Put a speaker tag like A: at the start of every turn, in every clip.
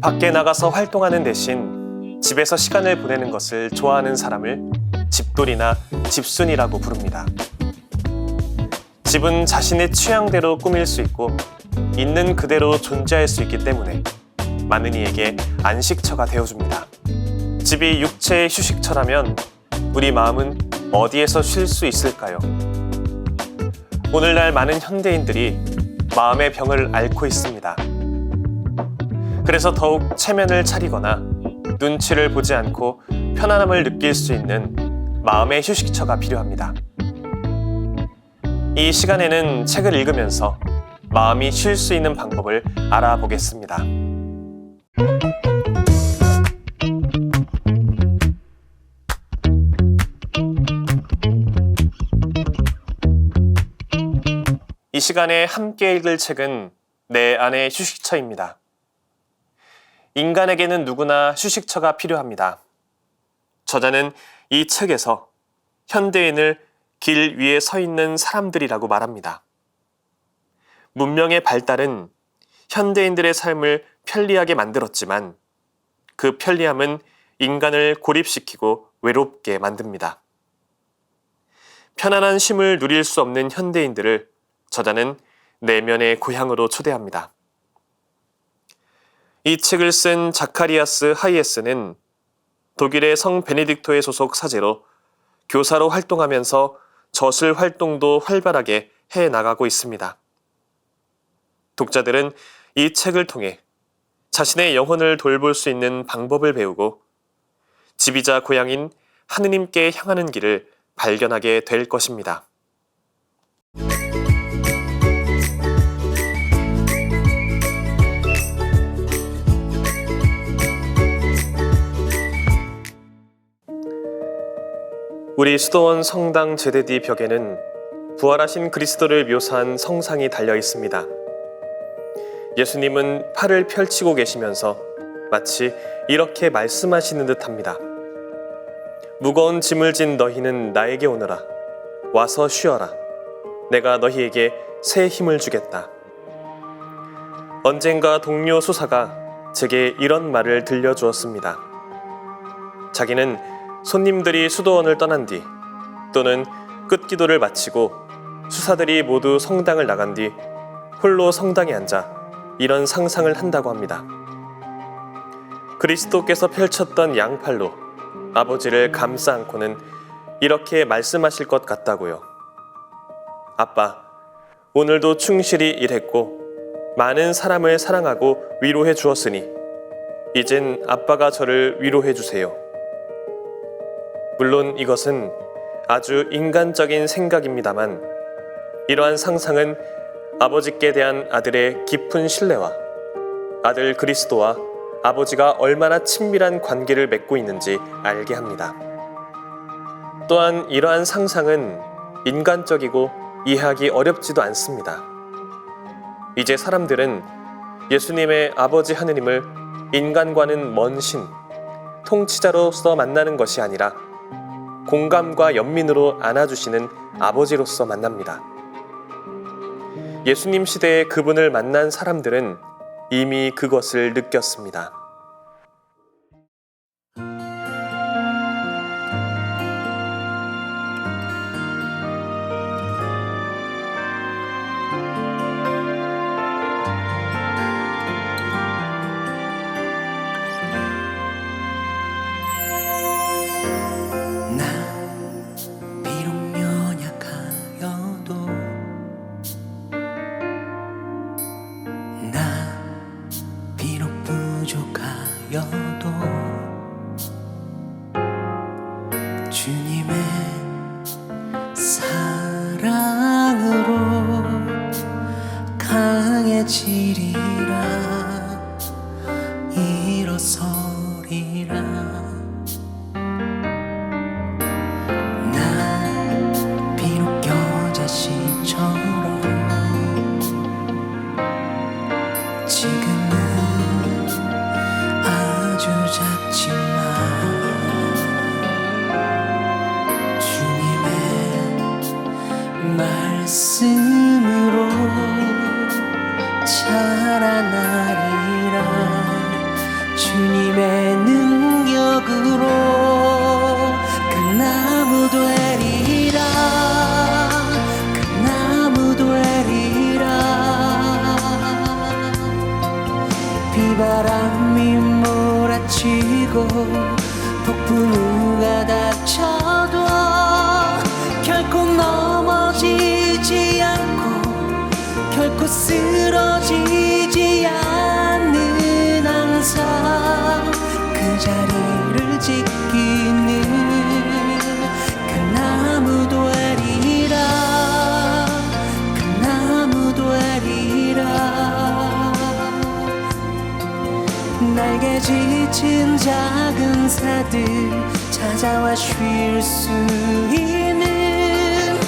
A: 밖에 나가서 활동하는 대신 집에서 시간을 보내는 것을 좋아하는 사람을 집돌이나 집순이라고 부릅니다. 집은 자신의 취향대로 꾸밀 수 있고 있는 그대로 존재할 수 있기 때문에 많은 이에게 안식처가 되어줍니다. 집이 육체의 휴식처라면 우리 마음은 어디에서 쉴 수 있을까요? 오늘날 많은 현대인들이 마음의 병을 앓고 있습니다. 그래서 더욱 체면을 차리거나 눈치를 보지 않고 편안함을 느낄 수 있는 마음의 휴식처가 필요합니다. 이 시간에는 책을 읽으면서 마음이 쉴 수 있는 방법을 알아보겠습니다. 이 시간에 함께 읽을 책은 내 안의 휴식처입니다. 인간에게는 누구나 휴식처가 필요합니다. 저자는 이 책에서 현대인을 길 위에 서 있는 사람들이라고 말합니다. 문명의 발달은 현대인들의 삶을 편리하게 만들었지만 그 편리함은 인간을 고립시키고 외롭게 만듭니다. 편안한 쉼을 누릴 수 없는 현대인들을 저자는 내면의 고향으로 초대합니다. 이 책을 쓴 자카리아스 하이에스는 독일의 성 베네딕토의 소속 사제로 교사로 활동하면서 저술 활동도 활발하게 해나가고 있습니다. 독자들은 이 책을 통해 자신의 영혼을 돌볼 수 있는 방법을 배우고 집이자 고향인 하느님께 향하는 길을 발견하게 될 것입니다. 우리 수도원 성당 제대뒤 벽에는 부활하신 그리스도를 묘사한 성상이 달려 있습니다. 예수님은 팔을 펼치고 계시면서 마치 이렇게 말씀하시는 듯합니다. 무거운 짐을 진 너희는 나에게 오너라. 와서 쉬어라. 내가 너희에게 새 힘을 주겠다. 언젠가 동료 수사가 제게 이런 말을 들려주었습니다. 자기는 손님들이 수도원을 떠난 뒤 또는 끝기도를 마치고 수사들이 모두 성당을 나간 뒤 홀로 성당에 앉아 이런 상상을 한다고 합니다. 그리스도께서 펼쳤던 양팔로 아버지를 감싸 안고는 이렇게 말씀하실 것 같다고요. 아빠, 오늘도 충실히 일했고 많은 사람을 사랑하고 위로해 주었으니 이젠 아빠가 저를 위로해 주세요. 물론 이것은 아주 인간적인 생각입니다만 이러한 상상은 아버지께 대한 아들의 깊은 신뢰와 아들 그리스도와 아버지가 얼마나 친밀한 관계를 맺고 있는지 알게 합니다. 또한 이러한 상상은 인간적이고 이해하기 어렵지도 않습니다. 이제 사람들은 예수님의 아버지 하느님을 인간과는 먼 신, 통치자로서 만나는 것이 아니라 공감과 연민으로 안아주시는 아버지로서 만납니다. 예수님 시대에 그분을 만난 사람들은 이미 그것을 느꼈습니다.
B: 부족하여도 주님의 사랑으로 강해지리라 일어서리라 나 비록 여자씨처럼 지금은 아주 작지만 주님의 말씀으로 잘 마치고 폭풍우가 닥쳐도 결코 넘어지지 않고 결코 쓰러지지 않는 항상 그 자리를 지키는 그 나무 되리라 그 나무 되리라 날개 짙은 작은 새들 찾아와 쉴 수 있는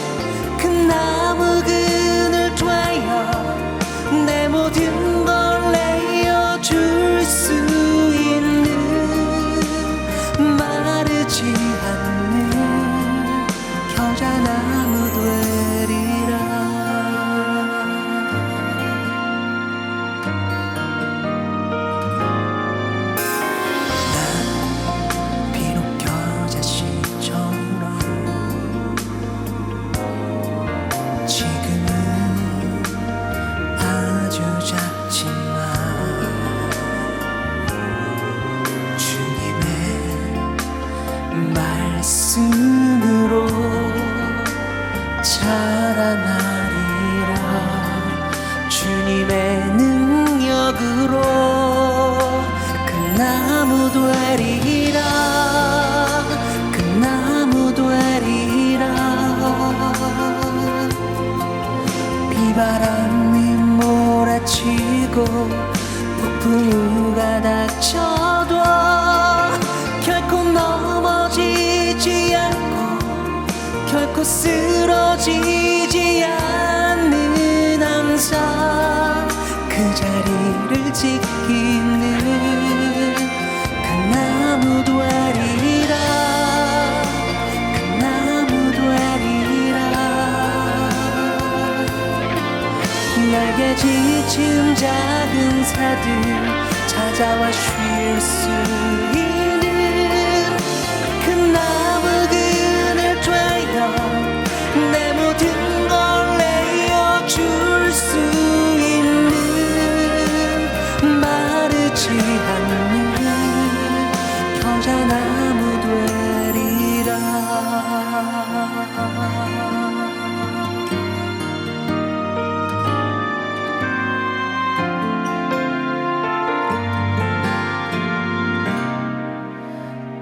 B: 그 나무 그늘 되어 내 모든 걸 내어줄 수 있는 마르지 않는 겨자나무 되리라 난 비록 겨자씨처럼 지금은 아주 작지만 주님의 말씀으로 자라나리라 주님의 능력으로 그 나무 되리라 그 나무 되리라 비바람이 몰아치고 폭풍우가 닥쳐도 결코 넘어지지 않고 결코 쓰러지지 않는 항상 그 자리를 지키는 그 나무 되리라 그 나무 되리라 날개 짙은 작은 새들 찾아와 쉴 수 있는 그 나무 그늘 되어 내 모든 걸 내어줄 수 있는 마르지 않는 겨자나무 되리라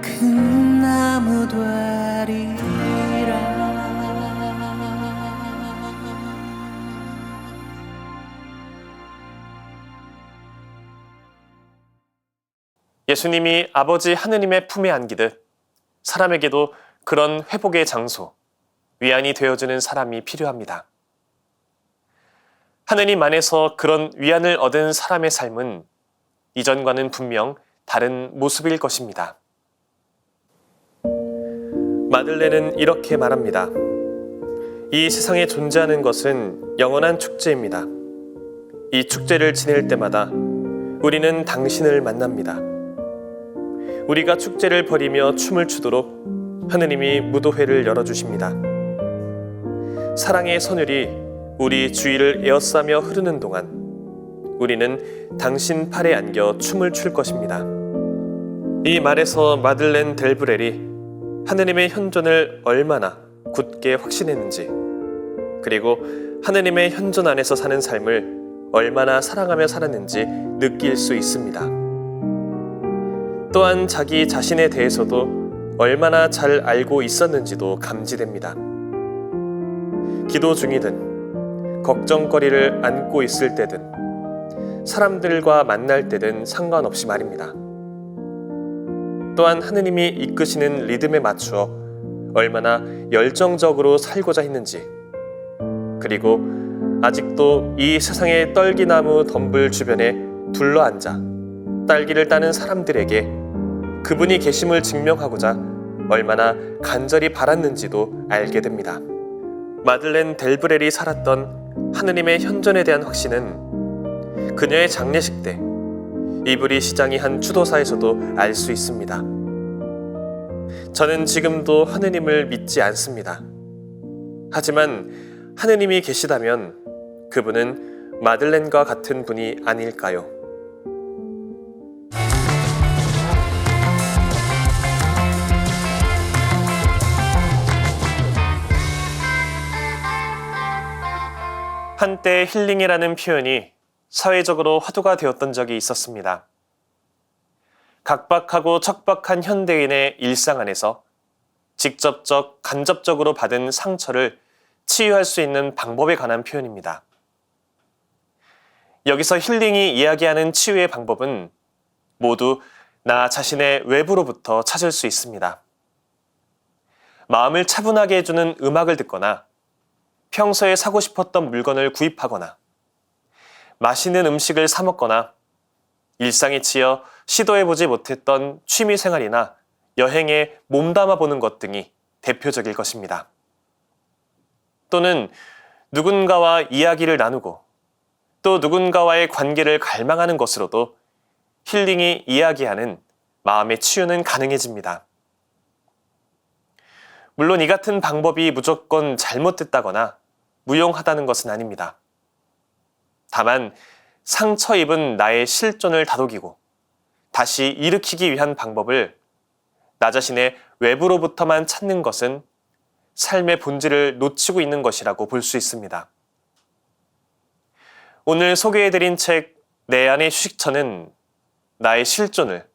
B: 그 나무 되리라
A: 예수님이 아버지 하느님의 품에 안기듯 사람에게도 그런 회복의 장소, 위안이 되어주는 사람이 필요합니다. 하느님 안에서 그런 위안을 얻은 사람의 삶은 이전과는 분명 다른 모습일 것입니다. 마들렌은 이렇게 말합니다. 이 세상에 존재하는 것은 영원한 축제입니다. 이 축제를 지낼 때마다 우리는 당신을 만납니다. 우리가 축제를 벌이며 춤을 추도록 하느님이 무도회를 열어주십니다. 사랑의 선율이 우리 주위를 에워싸며 흐르는 동안 우리는 당신 팔에 안겨 춤을 출 것입니다. 이 말에서 마들렌 델브렐이 하느님의 현존을 얼마나 굳게 확신했는지, 그리고 하느님의 현존 안에서 사는 삶을 얼마나 사랑하며 살았는지 느낄 수 있습니다. 또한 자기 자신에 대해서도 얼마나 잘 알고 있었는지도 감지됩니다. 기도 중이든 걱정거리를 안고 있을 때든 사람들과 만날 때든 상관없이 말입니다. 또한 하느님이 이끄시는 리듬에 맞추어 얼마나 열정적으로 살고자 했는지, 그리고 아직도 이 세상의 떨기나무 덤불 주변에 둘러앉아 딸기를 따는 사람들에게 그분이 계심을 증명하고자 얼마나 간절히 바랐는지도 알게 됩니다. 마들렌 델브렐이 살았던 하느님의 현존에 대한 확신은 그녀의 장례식 때 이브리 시장이 한 추도사에서도 알 수 있습니다. 저는 지금도 하느님을 믿지 않습니다. 하지만 하느님이 계시다면 그분은 마들렌과 같은 분이 아닐까요? 한때 힐링이라는 표현이 사회적으로 화두가 되었던 적이 있었습니다. 각박하고 척박한 현대인의 일상 안에서 직접적, 간접적으로 받은 상처를 치유할 수 있는 방법에 관한 표현입니다. 여기서 힐링이 이야기하는 치유의 방법은 모두 나 자신의 외부로부터 찾을 수 있습니다. 마음을 차분하게 해주는 음악을 듣거나 평소에 사고 싶었던 물건을 구입하거나 맛있는 음식을 사 먹거나 일상에 치여 시도해보지 못했던 취미생활이나 여행에 몸담아 보는 것 등이 대표적일 것입니다. 또는 누군가와 이야기를 나누고 또 누군가와의 관계를 갈망하는 것으로도 힐링이 이야기하는 마음의 치유는 가능해집니다. 물론 이 같은 방법이 무조건 잘못됐다거나 무용하다는 것은 아닙니다. 다만 상처 입은 나의 실존을 다독이고 다시 일으키기 위한 방법을 나 자신의 외부로부터만 찾는 것은 삶의 본질을 놓치고 있는 것이라고 볼 수 있습니다. 오늘 소개해드린 책 내 안의 휴식처는 나의 실존을,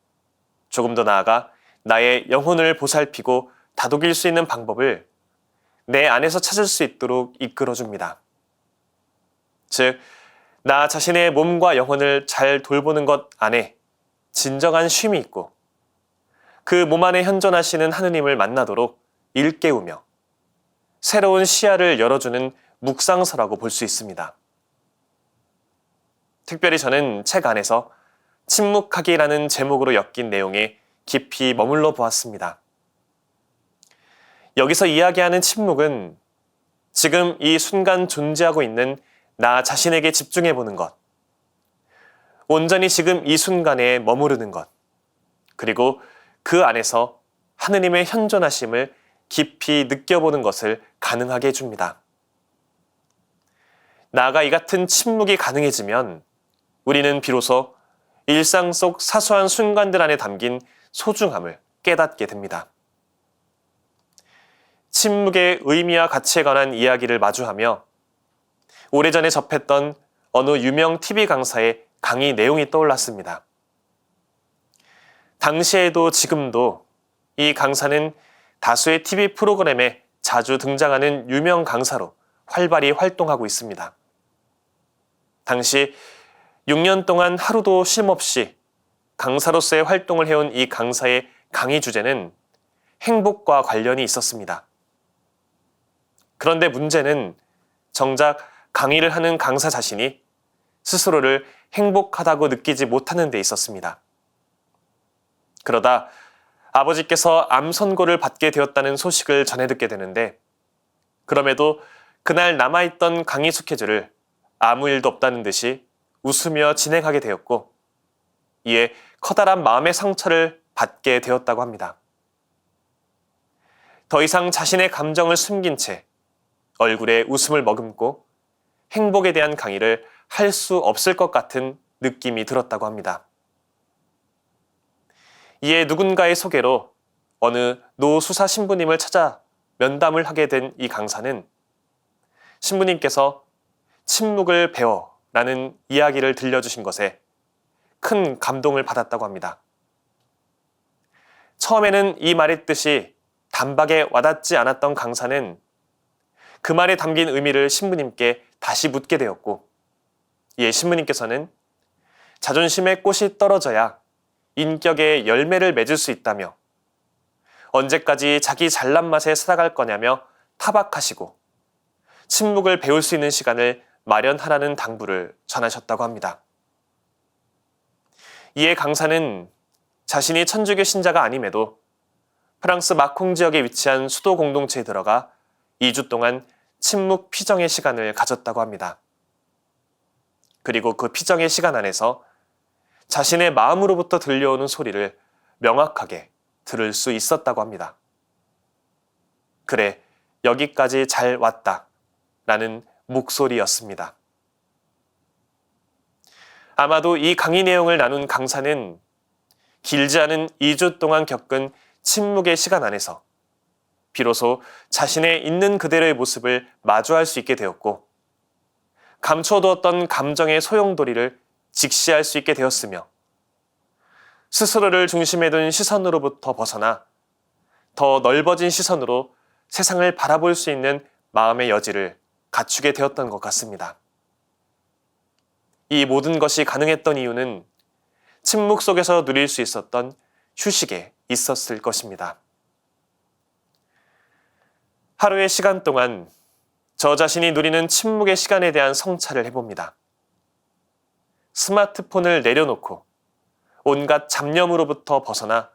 A: 조금 더 나아가 나의 영혼을 보살피고 다독일 수 있는 방법을 내 안에서 찾을 수 있도록 이끌어줍니다. 즉, 나 자신의 몸과 영혼을 잘 돌보는 것 안에 진정한 쉼이 있고 그 몸 안에 현존하시는 하느님을 만나도록 일깨우며 새로운 시야를 열어주는 묵상서라고 볼 수 있습니다. 특별히 저는 책 안에서 침묵하기라는 제목으로 엮인 내용에 깊이 머물러 보았습니다. 여기서 이야기하는 침묵은 지금 이 순간 존재하고 있는 나 자신에게 집중해 보는 것, 온전히 지금 이 순간에 머무르는 것, 그리고 그 안에서 하느님의 현존하심을 깊이 느껴보는 것을 가능하게 해줍니다. 나아가 이 같은 침묵이 가능해지면 우리는 비로소 일상 속 사소한 순간들 안에 담긴 소중함을 깨닫게 됩니다. 침묵의 의미와 가치에 관한 이야기를 마주하며 오래전에 접했던 어느 유명 TV 강사의 강의 내용이 떠올랐습니다. 당시에도 지금도 이 강사는 다수의 TV 프로그램에 자주 등장하는 유명 강사로 활발히 활동하고 있습니다. 당시 6년 동안 하루도 쉼 없이 강사로서의 활동을 해온 이 강사의 강의 주제는 행복과 관련이 있었습니다. 그런데 문제는 정작 강의를 하는 강사 자신이 스스로를 행복하다고 느끼지 못하는 데 있었습니다. 그러다 아버지께서 암 선고를 받게 되었다는 소식을 전해 듣게 되는데 그럼에도 그날 남아있던 강의 스케줄을 아무 일도 없다는 듯이 웃으며 진행하게 되었고 이에 커다란 마음의 상처를 받게 되었다고 합니다. 더 이상 자신의 감정을 숨긴 채 얼굴에 웃음을 머금고 행복에 대한 강의를 할 수 없을 것 같은 느낌이 들었다고 합니다. 이에 누군가의 소개로 어느 노수사 신부님을 찾아 면담을 하게 된 이 강사는 신부님께서 침묵을 배워 라는 이야기를 들려주신 것에 큰 감동을 받았다고 합니다. 처음에는 이 말의 뜻이 단박에 와닿지 않았던 강사는 그 말에 담긴 의미를 신부님께 다시 묻게 되었고 이에 신부님께서는 자존심의 꽃이 떨어져야 인격의 열매를 맺을 수 있다며 언제까지 자기 잘난 맛에 살아갈 거냐며 타박하시고 침묵을 배울 수 있는 시간을 마련하라는 당부를 전하셨다고 합니다. 이에 강사는 자신이 천주교 신자가 아님에도 프랑스 마콩 지역에 위치한 수도 공동체에 들어가 2주 동안 침묵 피정의 시간을 가졌다고 합니다. 그리고 그 피정의 시간 안에서 자신의 마음으로부터 들려오는 소리를 명확하게 들을 수 있었다고 합니다. 그래, 여기까지 잘 왔다 라는 목소리였습니다. 아마도 이 강의 내용을 나눈 강사는 길지 않은 2주 동안 겪은 침묵의 시간 안에서 비로소 자신의 있는 그대로의 모습을 마주할 수 있게 되었고 감춰두었던 감정의 소용돌이를 직시할 수 있게 되었으며 스스로를 중심에 둔 시선으로부터 벗어나 더 넓어진 시선으로 세상을 바라볼 수 있는 마음의 여지를 갖추게 되었던 것 같습니다. 이 모든 것이 가능했던 이유는 침묵 속에서 누릴 수 있었던 휴식에 있었을 것입니다. 하루의 시간 동안 저 자신이 누리는 침묵의 시간에 대한 성찰을 해봅니다. 스마트폰을 내려놓고 온갖 잡념으로부터 벗어나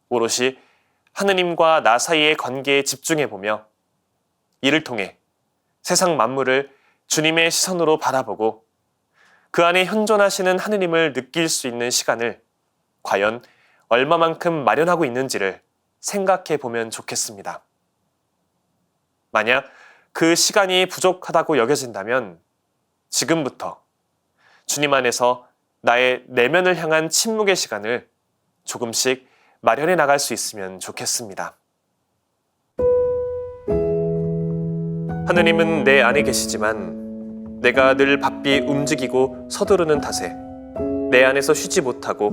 A: 오롯이 하느님과 나 사이의 관계에 집중해보며 이를 통해 세상 만물을 주님의 시선으로 바라보고 그 안에 현존하시는 하느님을 느낄 수 있는 시간을 과연 얼마만큼 마련하고 있는지를 생각해 보면 좋겠습니다. 만약 그 시간이 부족하다고 여겨진다면 지금부터 주님 안에서 나의 내면을 향한 침묵의 시간을 조금씩 마련해 나갈 수 있으면 좋겠습니다. 하느님은 내 안에 계시지만 내가 늘 바삐 움직이고 서두르는 탓에 내 안에서 쉬지 못하고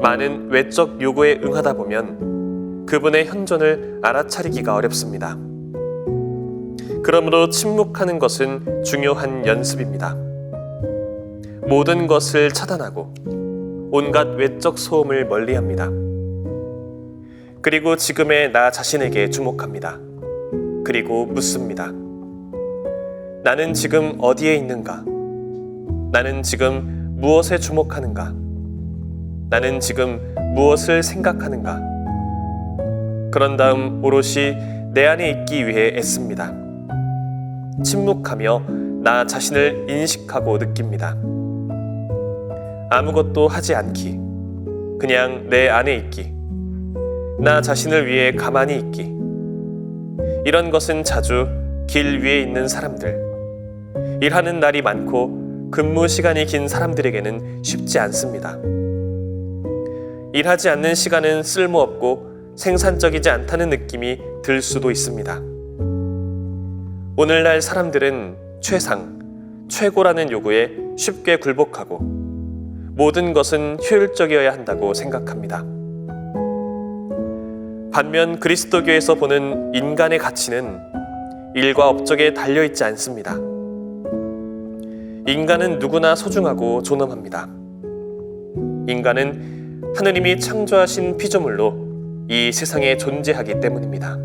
A: 많은 외적 요구에 응하다 보면 그분의 현존을 알아차리기가 어렵습니다. 그러므로 침묵하는 것은 중요한 연습입니다. 모든 것을 차단하고 온갖 외적 소음을 멀리합니다. 그리고 지금의 나 자신에게 주목합니다. 그리고 묻습니다. 나는 지금 어디에 있는가? 나는 지금 무엇에 주목하는가? 나는 지금 무엇을 생각하는가? 그런 다음 오롯이 내 안에 있기 위해 애씁니다. 침묵하며 나 자신을 인식하고 느낍니다. 아무것도 하지 않기, 그냥 내 안에 있기, 나 자신을 위해 가만히 있기. 이런 것은 자주 길 위에 있는 사람들, 일하는 날이 많고 근무 시간이 긴 사람들에게는 쉽지 않습니다. 일하지 않는 시간은 쓸모없고 생산적이지 않다는 느낌이 들 수도 있습니다. 오늘날 사람들은 최상, 최고라는 요구에 쉽게 굴복하고 모든 것은 효율적이어야 한다고 생각합니다. 반면 그리스도교에서 보는 인간의 가치는 일과 업적에 달려있지 않습니다. 인간은 누구나 소중하고 존엄합니다. 인간은 하느님이 창조하신 피조물로 이 세상에 존재하기 때문입니다.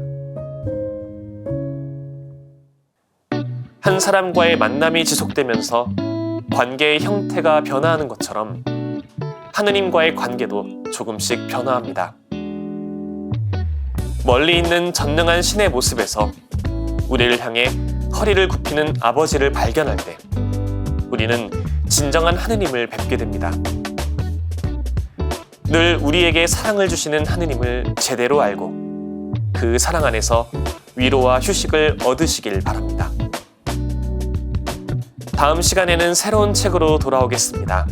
A: 한 사람과의 만남이 지속되면서 관계의 형태가 변화하는 것처럼 하느님과의 관계도 조금씩 변화합니다. 멀리 있는 전능한 신의 모습에서 우리를 향해 허리를 굽히는 아버지를 발견할 때 우리는 진정한 하느님을 뵙게 됩니다. 늘 우리에게 사랑을 주시는 하느님을 제대로 알고 그 사랑 안에서 위로와 휴식을 얻으시길 바랍니다. 다음 시간에는 새로운 책으로 돌아오겠습니다.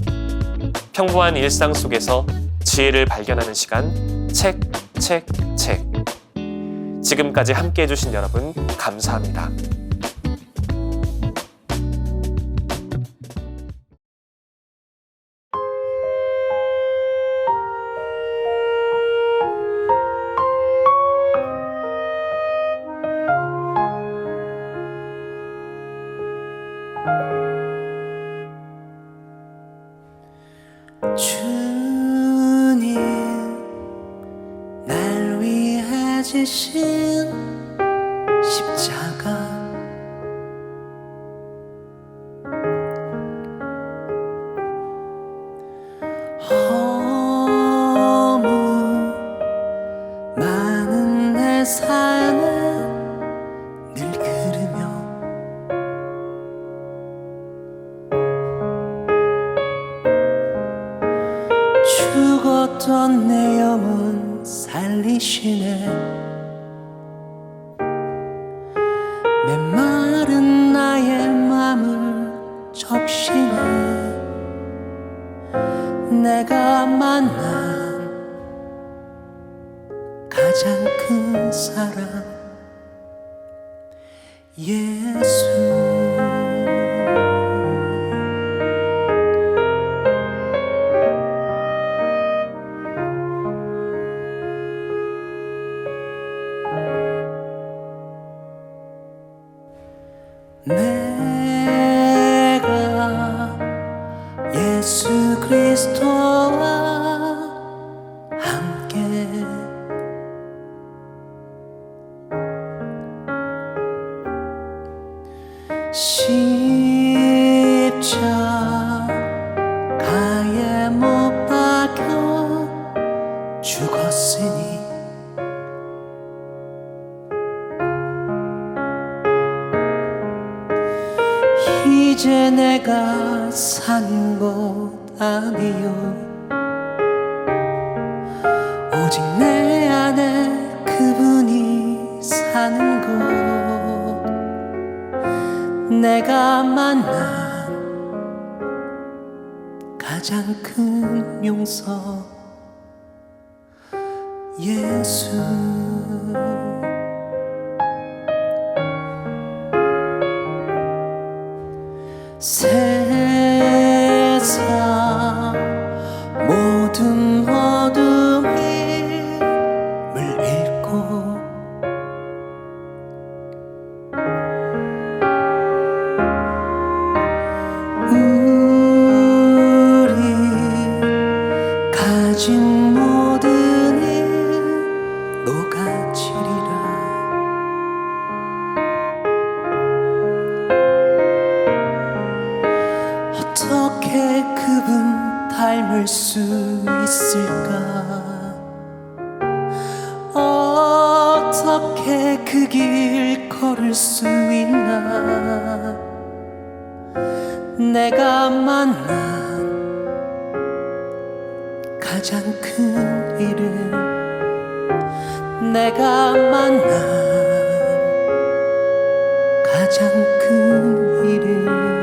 A: 평범한 일상 속에서 지혜를 발견하는 시간, 책. 지금까지 함께 해주신 여러분 감사합니다.
B: 주님 날 위해 지신 십자가 허무 많은 내 삶을 늘 들으며 죽었던 내 영혼 살리시네. 메마른 나의 맘을 적시네. 내가 만난 가장 큰 사랑 예수. 그리스도와 함께 십자가에 못 박혀 죽었으니 이제 내가 사는 것 아니요 오직 내 안에 그분이 사는 곳 내가 만난 가장 큰 용서 예수 세상 모든 어둠이 물밀고 우리 가진 모든 일 녹아지리라 어떻게 그분 닮을 수 있을까 어떻게 그 길 걸을 수 있나 내가 만난 가장 큰 일은 내가 만난 가장 큰 일은